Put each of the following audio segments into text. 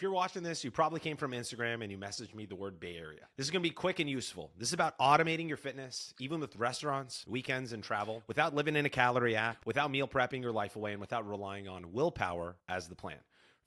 If you're watching this, you probably came from Instagram and you messaged me the word Bay Area. This is going to be quick and useful. This is about automating your fitness, even with restaurants, weekends, and travel, without living in a calorie app, without meal prepping your life away, and without relying on willpower as the plan.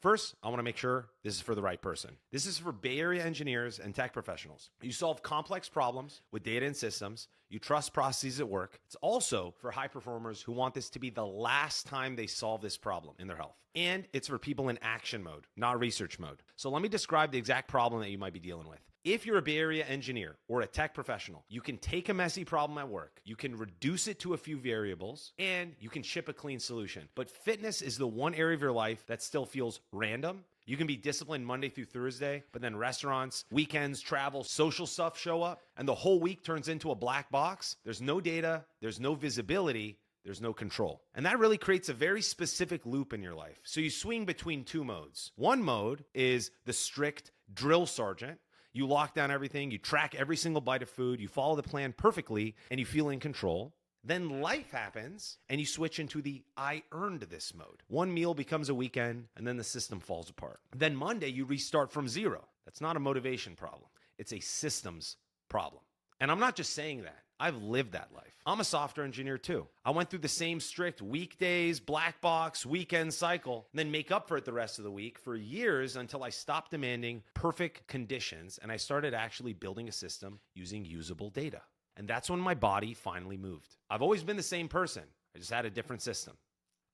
First, I want to make sure this is for the right person. This is for Bay Area engineers and tech professionals. You solve complex problems with data and systems. You trust processes at work. It's also for high performers who want this to be the last time they solve this problem in their health. And it's for people in action mode, not research mode. So let me describe the exact problem that you might be dealing with. If you're a Bay Area engineer or a tech professional, you can take a messy problem at work, you can reduce it to a few variables, and you can ship a clean solution. But fitness is the one area of your life that still feels random. You can be disciplined Monday through Thursday, but then restaurants, weekends, travel, social stuff show up, and the whole week turns into a black box. There's no data, there's no visibility, there's no control. And that really creates a very specific loop in your life. So you swing between two modes. One mode is the strict drill sergeant. You lock down everything, you track every single bite of food, you follow the plan perfectly, and you feel in control. Then life happens, and you switch into the I earned this mode. One meal becomes a weekend, and then the system falls apart. Then Monday, you restart from zero. That's not a motivation problem. It's a systems problem. And I'm not just saying that. I've lived that life. I'm a software engineer too. I went through the same strict weekdays, black box, weekend cycle, and then make up for it the rest of the week for years until I stopped demanding perfect conditions and I started actually building a system using usable data. And that's when my body finally moved. I've always been the same person. I just had a different system.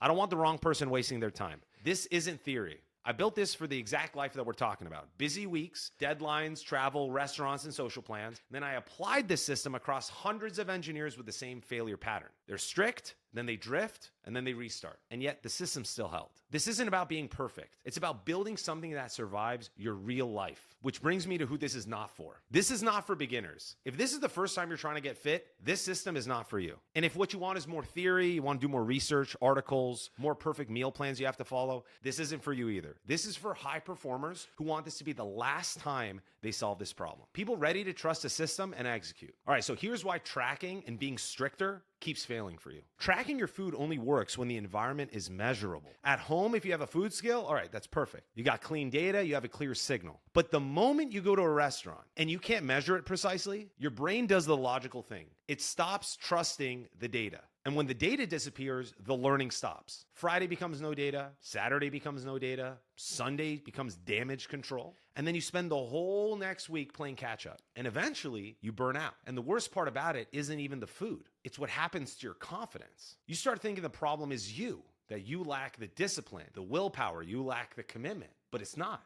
I don't want the wrong person wasting their time. This isn't theory. I built this for the exact life that we're talking about. Busy weeks, deadlines, travel, restaurants, and social plans. And then I applied this system across hundreds of engineers with the same failure pattern. They're strict, then they drift, and then they restart. And yet the system still held. This isn't about being perfect. It's about building something that survives your real life, which brings me to who this is not for. This is not for beginners. If this is the first time you're trying to get fit, this system is not for you. And if what you want is more theory, you want to do more research, articles, more perfect meal plans you have to follow, this isn't for you either. This is for high performers who want this to be the last time they solve this problem. People ready to trust a system and execute. All right, so here's why tracking and being stricter keeps failing for you. Tracking your food only works when the environment is measurable. At home, if you have a food scale, all right, that's perfect. You got clean data, you have a clear signal. But the moment you go to a restaurant and you can't measure it precisely, your brain does the logical thing. It stops trusting the data. And when the data disappears, the learning stops. Friday becomes no data, Saturday becomes no data, Sunday becomes damage control. And then you spend the whole next week playing catch up. And eventually you burn out. And the worst part about it isn't even the food. It's what happens to your confidence. You start thinking the problem is you, that you lack the discipline, the willpower, you lack the commitment. But it's not.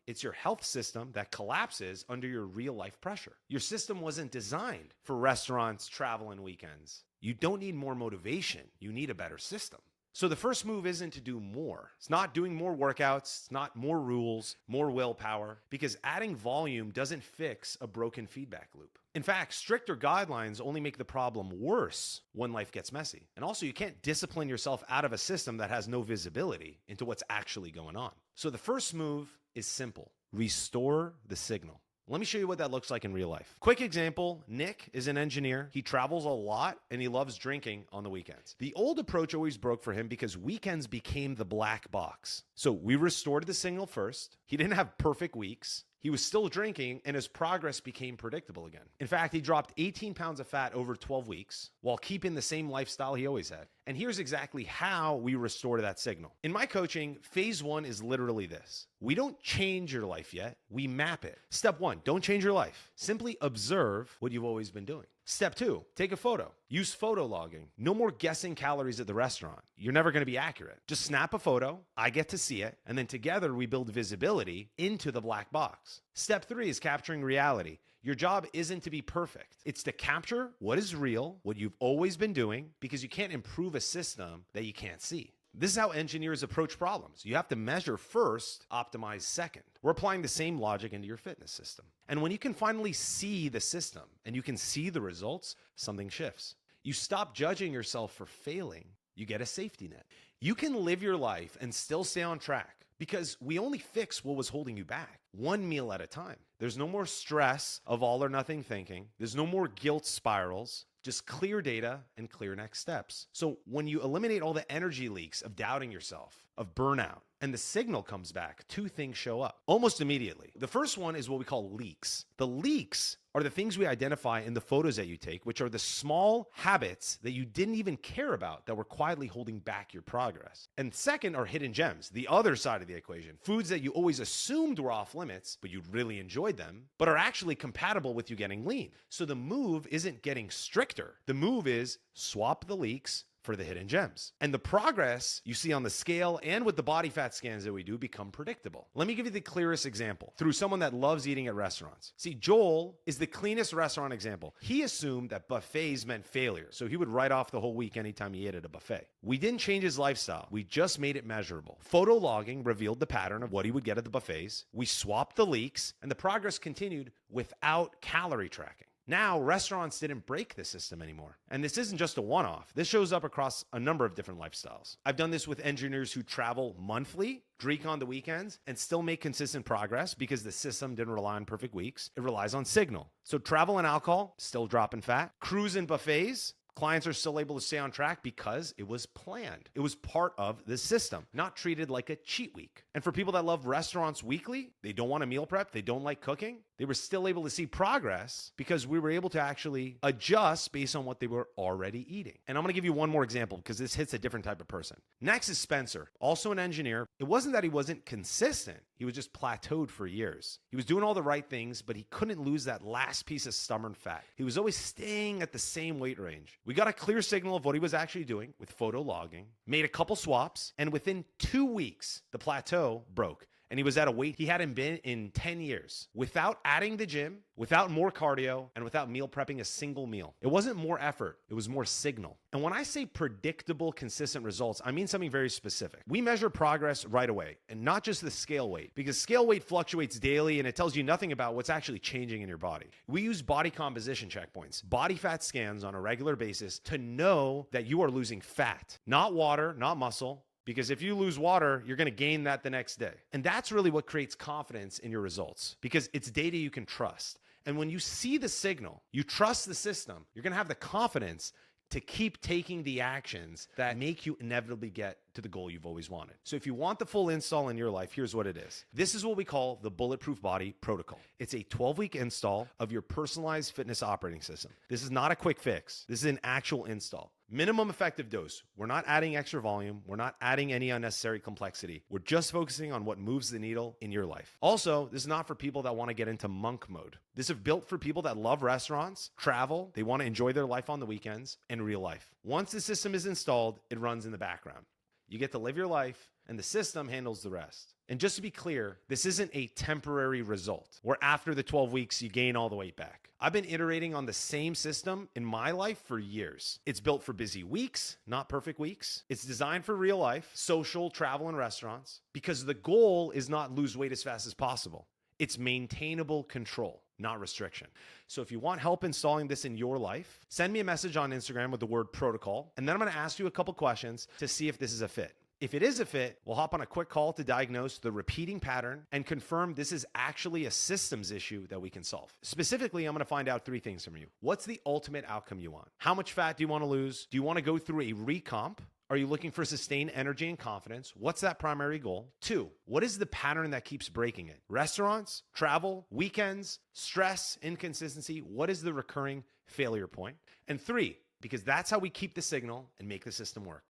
It's your health system that collapses under your real life pressure. Your system wasn't designed for restaurants, travel, and weekends. You don't need more motivation. You need a better system. So the first move isn't to do more. It's not doing more workouts. It's not more rules, more willpower, because adding volume doesn't fix a broken feedback loop. In fact, stricter guidelines only make the problem worse when life gets messy. And also, you can't discipline yourself out of a system that has no visibility into what's actually going on. So the first move is simple. Restore the signal. Let me show you what that looks like in real life. Quick example, Nick is an engineer. He travels a lot and he loves drinking on the weekends. The old approach always broke for him because weekends became the black box. So we restored the signal first. He didn't have perfect weeks. He was still drinking and his progress became predictable again. In fact, he dropped 18 pounds of fat over 12 weeks while keeping the same lifestyle he always had. And here's exactly how we restore that signal. In my coaching, phase one is literally this. We don't change your life yet, we map it. Step one, don't change your life. Simply observe what you've always been doing. Step two, take a photo. Use photo logging. No more guessing calories at the restaurant. You're never going to be accurate. Just snap a photo, I get to see it, and then together we build visibility into the black box. Step three is capturing reality. Your job isn't to be perfect. It's to capture what is real, what you've always been doing, because you can't improve a system that you can't see. This is how engineers approach problems. You have to measure first, optimize second. We're applying the same logic into your fitness system. And when you can finally see the system and you can see the results, something shifts. You stop judging yourself for failing. You get a safety net. You can live your life and still stay on track because we only fix what was holding you back, one meal at a time. There's no more stress of all or nothing thinking. There's no more guilt spirals. Just clear data and clear next steps. So when you eliminate all the energy leaks of doubting yourself, of burnout and the signal comes back, two things show up almost immediately. The first one is what we call leaks. The leaks are the things we identify in the photos that you take, which are the small habits that you didn't even care about that were quietly holding back your progress. And second are hidden gems, the other side of the equation. Foods that you always assumed were off limits, but you really enjoyed them, but are actually compatible with you getting lean. So the move isn't getting stricter. The move is swap the leaks for the hidden gems. And the progress you see on the scale and with the body fat scans that we do become predictable. Let me give you the clearest example through someone that loves eating at restaurants. See, Joel is the cleanest restaurant example. He assumed that buffets meant failure, so he would write off the whole week anytime he ate at a buffet. We didn't change his lifestyle. We just made it measurable. Photo logging revealed the pattern of what he would get at the buffets. We swapped the leaks, and the progress continued without calorie tracking. Now, restaurants didn't break the system anymore. And this isn't just a one-off. This shows up across a number of different lifestyles. I've done this with engineers who travel monthly, drink on the weekends, and still make consistent progress because the system didn't rely on perfect weeks. It relies on signal. So travel and alcohol, still dropping fat. Cruise and buffets, clients are still able to stay on track because it was planned. It was part of the system, not treated like a cheat week. And for people that love restaurants weekly, they don't want to meal prep, they don't like cooking, they were still able to see progress because we were able to actually adjust based on what they were already eating. And I'm going to give you one more example because this hits a different type of person. Next is Spencer, also an engineer. It wasn't that he wasn't consistent. He was just plateaued for years. He was doing all the right things, but he couldn't lose that last piece of stubborn fat. He was always staying at the same weight range. We got a clear signal of what he was actually doing with photo logging, made a couple swaps, and within 2 weeks, the plateau broke. And he was at a weight he hadn't been in 10 years without adding the gym, without more cardio, and without meal prepping a single meal. It wasn't more effort, it was more signal. And when I say predictable, consistent results, I mean something very specific. We measure progress right away, and not just the scale weight, because scale weight fluctuates daily and it tells you nothing about what's actually changing in your body. We use body composition checkpoints, body fat scans on a regular basis to know that you are losing fat, not water, not muscle. Because if you lose water, you're going to gain that the next day. And that's really what creates confidence in your results because it's data you can trust. And when you see the signal, you trust the system, you're going to have the confidence to keep taking the actions that make you inevitably get to the goal you've always wanted. So if you want the full install in your life, here's what it is. This is what we call the Bulletproof Body Protocol. It's a 12-week install of your personalized fitness operating system. This is not a quick fix. This is an actual install. Minimum effective dose. We're not adding extra volume. We're not adding any unnecessary complexity. We're just focusing on what moves the needle in your life. Also, this is not for people that want to get into monk mode. This is built for people that love restaurants, travel, they want to enjoy their life on the weekends, and real life. Once the system is installed, it runs in the background. You get to live your life, and the system handles the rest. And just to be clear, this isn't a temporary result where after the 12 weeks, you gain all the weight back. I've been iterating on the same system in my life for years. It's built for busy weeks, not perfect weeks. It's designed for real life, social, travel, and restaurants, because the goal is not lose weight as fast as possible. It's maintainable control, not restriction. So if you want help installing this in your life, send me a message on Instagram with the word protocol, and then I'm going to ask you a couple questions to see if this is a fit. If it is a fit, we'll hop on a quick call to diagnose the repeating pattern and confirm this is actually a systems issue that we can solve. Specifically, I'm going to find out 3 things from you. What's the ultimate outcome you want? How much fat do you want to lose? Do you want to go through a recomp? Are you looking for sustained energy and confidence? What's that primary goal? 2, what is the pattern that keeps breaking it? Restaurants, travel, weekends, stress, inconsistency? What is the recurring failure point? And 3, because that's how we keep the signal and make the system work.